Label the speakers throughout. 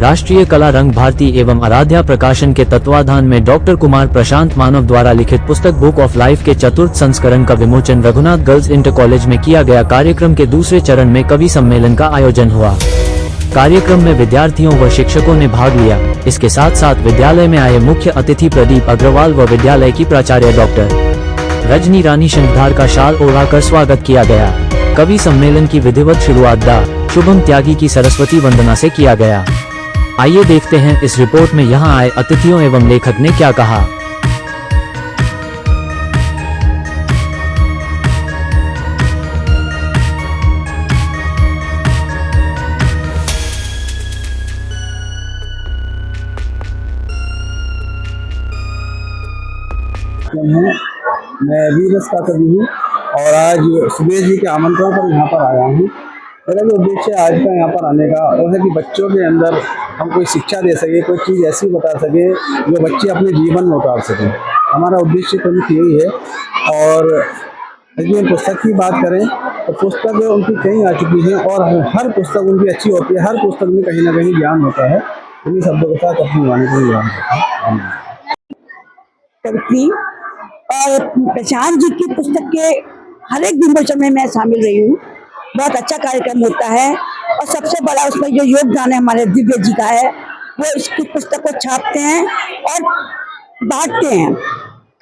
Speaker 1: राष्ट्रीय कला रंग भारती एवं आराध्या प्रकाशन के तत्वाधान में डॉक्टर कुमार प्रशांत मानव द्वारा लिखित पुस्तक बुक ऑफ लाइफ के चतुर्थ संस्करण का विमोचन रघुनाथ गर्ल्स इंटर कॉलेज में किया गया। कार्यक्रम के दूसरे चरण में कवि सम्मेलन का आयोजन हुआ। कार्यक्रम में विद्यार्थियों व शिक्षकों ने भाग लिया। इसके साथ साथ विद्यालय में आए मुख्य अतिथि प्रदीप अग्रवाल व विद्यालय की प्राचार्य डॉक्टर रजनी रानी शंखधार का शाल ओढ़ाकर स्वागत किया गया। कवि सम्मेलन की विधिवत शुरुआत डा. शुभम त्यागी की सरस्वती वंदना से किया गया। आइए देखते हैं इस रिपोर्ट में यहाँ आए अतिथियों एवं लेखक ने क्या कहा।
Speaker 2: मैं वीरस का कवि हूँ और आज सुबेश जी के आमंत्रण पर यहाँ पर आया हूँ। मेरा जो उद्देश्य आज का यहाँ पर आने का वो है कि बच्चों के अंदर हम कोई शिक्षा दे सके, कोई चीज़ ऐसी बता सके जो बच्चे अपने जीवन में उतार सकें। हमारा उद्देश्य प्रमुख यही है। और यदि हम पुस्तक की बात करें तो पुस्तक उनकी कई आ चुकी हैं और हर पुस्तक उनकी अच्छी होती है। हर पुस्तक में कहीं ना कहीं ज्ञान होता है। इन्हीं शब्दों के साथ अपनी वाणी को ज्ञान होता है।
Speaker 3: कवित्री और प्रशांत जी की पुस्तक के हर एक विमोचन में मैं शामिल रही हूँ। बहुत अच्छा कार्यक्रम होता है और सबसे बड़ा उसमें जो योगदान है हमारे दिव्य जी का है, वो इसकी पुस्तक को छापते हैं और बांटते हैं।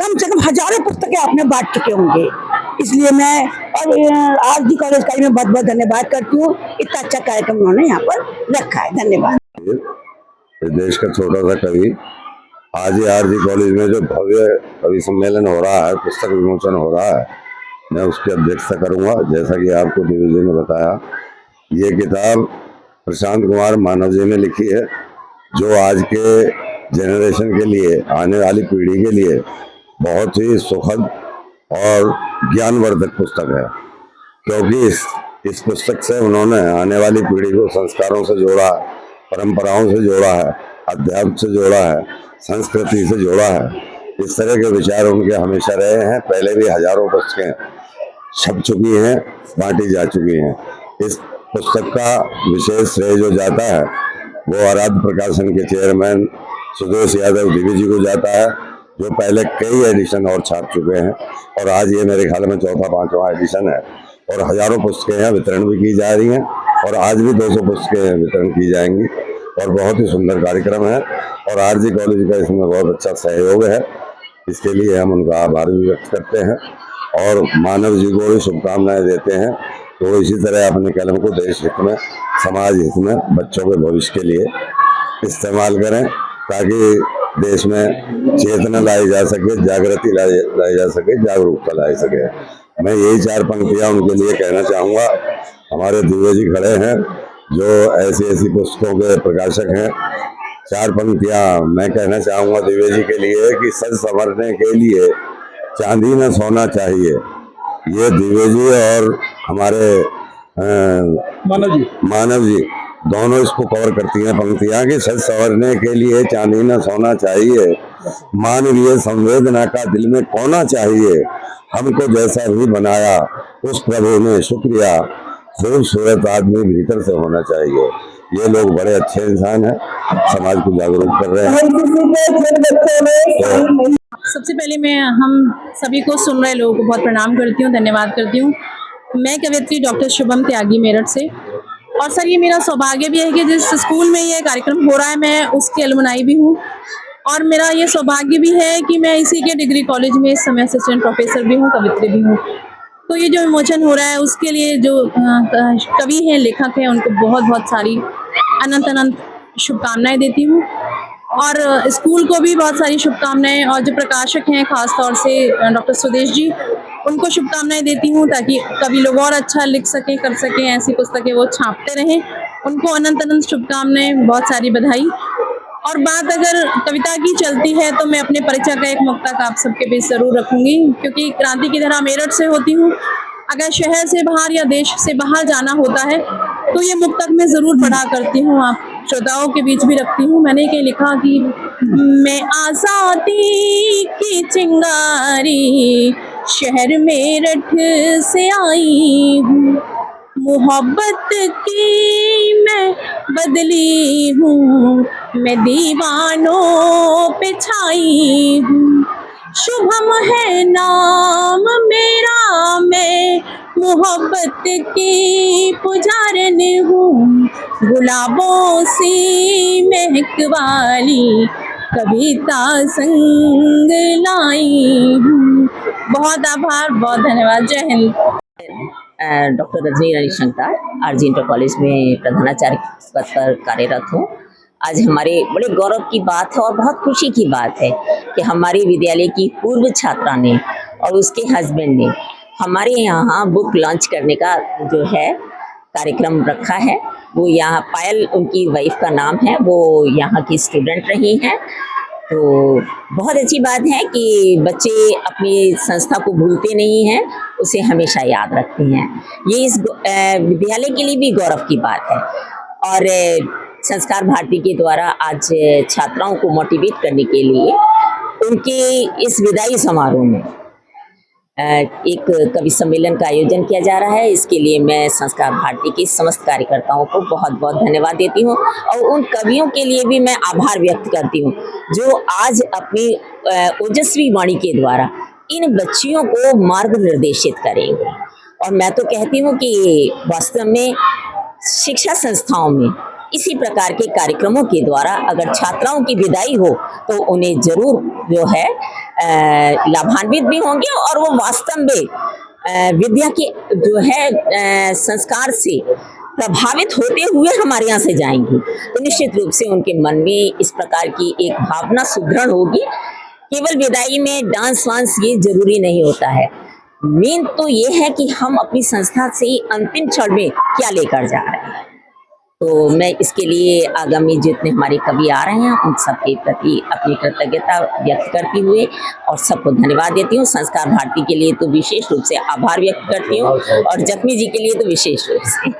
Speaker 3: कम से कम हजारों पुस्तकें आपने बांट चुके होंगे। इसलिए मैं और आरजी कॉलेज का मैं बहुत बहुत धन्यवाद करती हूँ। इतना अच्छा कार्यक्रम उन्होंने यहाँ पर रखा है। धन्यवाद।
Speaker 4: देश का छोटा सा कवि आज ही आरजी कॉलेज में जो भव्य कवि सम्मेलन हो रहा है, पुस्तक विमोचन हो रहा है, मैं उसकी अध्यक्षता करूंगा। जैसा कि आपको दिव्य जी ने बताया, ये किताब प्रशांत कुमार मानव जी ने लिखी है, जो आज के जनरेशन के लिए, आने वाली पीढ़ी के लिए बहुत ही सुखद और ज्ञानवर्धक पुस्तक है। क्योंकि इस पुस्तक से उन्होंने आने वाली पीढ़ी को संस्कारों से जोड़ा है, परंपराओं से जोड़ा है, अध्यात्म से जोड़ा है, संस्कृति से जोड़ा है। इस तरह के विचार उनके हमेशा रहे हैं। पहले भी हजारों पुस्तकें छप चुकी हैं, बांटी जा चुकी हैं। इस पुस्तक का विशेष श्रेय जो जाता है वो आराध्य प्रकाशन के चेयरमैन सुदेश यादव दिव्य जी को जाता है, जो पहले कई एडिशन और छाप चुके हैं और आज ये मेरे ख्याल में चौथा पांचवा एडिशन है और हजारों पुस्तकें हैं, वितरण भी की जा रही हैं और आज भी 200 पुस्तकें वितरण की जाएंगी और बहुत ही सुंदर कार्यक्रम है। और आरजी कॉलेज का इसमें बहुत अच्छा सहयोग है। इसके लिए हम उनका आभार भी व्यक्त करते हैं और मानव जी को भी शुभकामनाएं देते हैं। तो इसी तरह अपने कलम को देश हित में, समाज हित में, बच्चों के भविष्य के लिए इस्तेमाल करें, ताकि देश में चेतना लाई जा सके, जागृति लाई जा सके, जागरूकता लाई सके। मैं यही 4 पंक्तियां उनके लिए कहना चाहूँगा। हमारे दिव्य जी खड़े हैं जो ऐसी पुस्तकों के प्रकाशक हैं। 4 पंक्तियां मैं कहना चाहूँगा दिव्य जी के लिए कि सज संवरने के लिए चांदी न सोना चाहिए। ये दिव्य जी और हमारे मानव जी दोनों इसको कवर करती हैं पंक्तियां कि सज संवरने के लिए चांदी न सोना चाहिए, मानवीय संवेदना का दिल में कोना चाहिए, हमको जैसा भी बनाया उस प्रभु ने शुक्रिया, खूबसूरत आदमी भीतर से होना चाहिए। ये लोग बड़े अच्छे इंसान हैं, समाज को जागरूक कर रहे हैं।
Speaker 5: सबसे पहले मैं हम सभी को सुन रहे लोगों को बहुत प्रणाम करती हूँ, धन्यवाद करती हूँ। मैं कवियत्री डॉक्टर शुभम त्यागी मेरठ से। और सर, ये मेरा सौभाग्य भी है कि जिस स्कूल में ये कार्यक्रम हो रहा है मैं उसकी अलुमनाई भी हूँ और मेरा ये सौभाग्य भी है कि मैं इसी के डिग्री कॉलेज में इस समय असिस्टेंट प्रोफेसर भी हूँ, कवित्री भी हूँ। तो ये जो विमोचन हो रहा है उसके लिए जो कवि हैं, लेखक हैं, उनको बहुत बहुत सारी अनंत शुभकामनाएं देती हूँ और स्कूल को भी बहुत सारी शुभकामनाएं। और जो प्रकाशक हैं खास तौर से डॉक्टर सुदेश जी, उनको शुभकामनाएं देती हूँ ताकि कवि लोग और अच्छा लिख सकें, कर सकें, ऐसी पुस्तकें वो छापते रहें। उनको अनंत शुभकामनाएं, बहुत सारी बधाई। और बात अगर कविता की चलती है तो मैं अपने परिचय का एक मुक्तक आप सबके बीच जरूर रखूंगी, क्योंकि क्रांति की तरह मेरठ से होती हूँ। अगर शहर से बाहर या देश से बाहर जाना होता है तो ये मुक्तक मैं जरूर पढ़ा करती हूँ, आप श्रोताओं के बीच भी रखती हूँ। मैंने ये लिखा कि मैं आजादी की चिंगारी शहर मेरठ से आई हूँ, मोहब्बत की मैं बदली हूँ, मैं दीवानों पे छाई हूँ। शुभम है नाम मेरा, मैं मोहब्बत की पुजारन हूँ। गुलाबों सी महक वाली कविता संग लाई हूँ। बहुत आभार, बहुत धन्यवाद। जय हिंद।
Speaker 6: Doctor Rajni Ravishankar RG inter college में प्रधानाचार्य पद पर कार्यरत हूँ। आज हमारे बड़े गौरव की बात है और बहुत खुशी की बात है कि हमारे विद्यालय की पूर्व छात्रा ने और उसके हस्बैंड ने हमारे यहाँ बुक लॉन्च करने का जो है कार्यक्रम रखा है। वो यहाँ पायल उनकी वाइफ का नाम है, वो यहाँ की स्टूडेंट रही हैं। तो बहुत अच्छी बात है कि बच्चे अपनी संस्था को भूलते नहीं हैं, उसे हमेशा याद रखते हैं। ये इस विद्यालय के लिए भी गौरव की बात है। और संस्कार भारती के द्वारा आज छात्राओं को मोटिवेट करने के लिए उनके इस विदाई समारोह में एक कवि सम्मेलन का आयोजन किया जा रहा है। इसके लिए मैं संस्कार भारती के समस्त कार्यकर्ताओं को बहुत बहुत धन्यवाद देती हूँ और उन कवियों के लिए भी मैं आभार व्यक्त करती हूँ जो आज अपनी ओजस्वी वाणी के द्वारा इन बच्चियों को मार्ग निर्देशित करेंगे। और मैं तो कहती हूँ कि वास्तव में शिक्षा संस्थाओं में इसी प्रकार के कार्यक्रमों के द्वारा अगर छात्राओं की विदाई हो तो उन्हें जरूर जो है लाभान्वित भी होंगे और वो वास्तव में विद्या के जो है संस्कार से प्रभावित होते हुए हमारे यहाँ से जाएंगी। तो निश्चित रूप से उनके मन में इस प्रकार की एक भावना सुदृढ़ होगी। केवल विदाई में डांस वांस ये जरूरी नहीं होता है, मेन तो ये है कि हम अपनी संस्था से अंतिम क्षण में क्या लेकर जा रहे हैं। तो मैं इसके लिए आगामी जितने हमारे कवि आ रहे हैं उन सबके प्रति अपनी कृतज्ञता व्यक्त करती हुए और सबको धन्यवाद देती हूँ। संस्कार भारती के लिए तो विशेष रूप से आभार व्यक्त करती हूँ और जख्मी जी के लिए तो विशेष रूप से